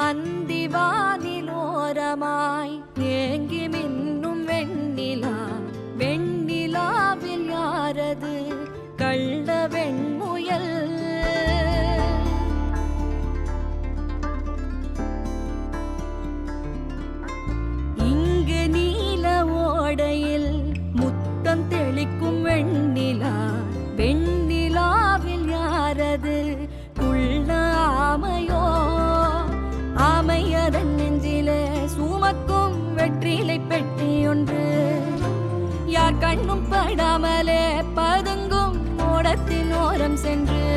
அந்திவானிலோரமாய் ஏங்கி மின்னும் வெண்ணிலா, வெண்ணிலாவில் யாரது கள்ள வெண்முயல்? இங்கு நீல ஓடையில் முத்தம் தெளிக்கும் வெண்ணிலா, வெண்ணிலாவில் யாரது குள்ள ஆமையோ? ஆமையதன் நெஞ்சிலே சுமக்கும் வெற்றிலை பெட்டி ஒன்று, யார் கண்ணும் படாமலே பதுங்கும் ஓடத்தின் ஓரம் சென்று,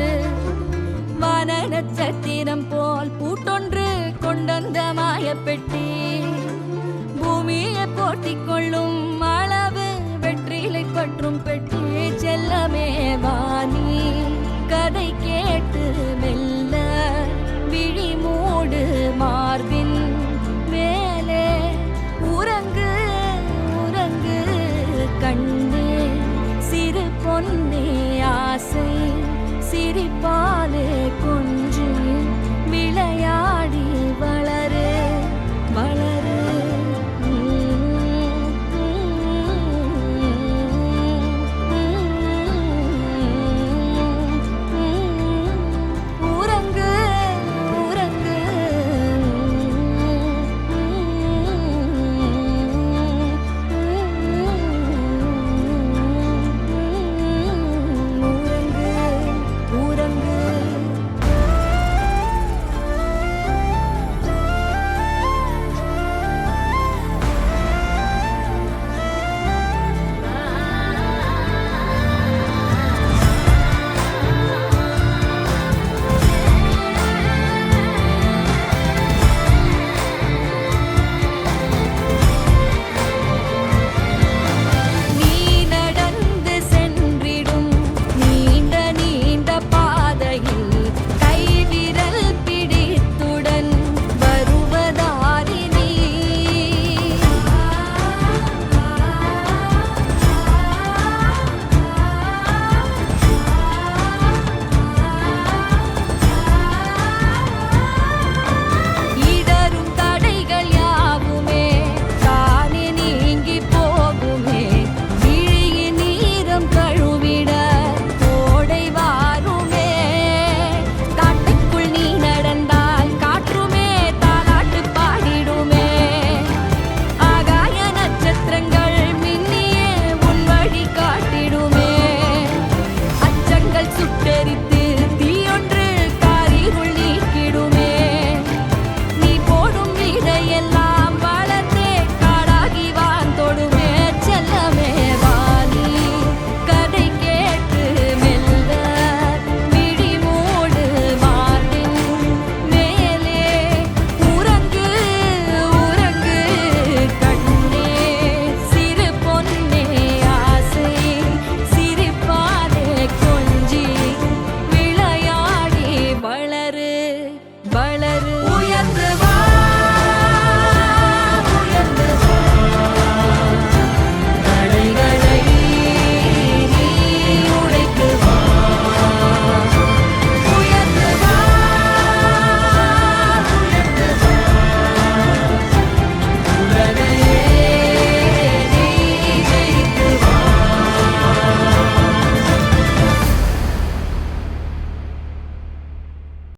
வான நட்சத்திரம் போல் பூட்டொன்று கொண்டந்த மாயப்பெட்டி, பூமியை போட்டிக் கொள்ளும் அளவு வெற்றிலை பற்றும் பெட்டி. செல்லமே வாணி கதை கேட்டு மெல்ல விழி மூடு மார்பின் மேலே, உறங்கு உறங்கு கண்ணே சிறு பொன்னே, ஆசை சிரிப்பாலே கொண்டு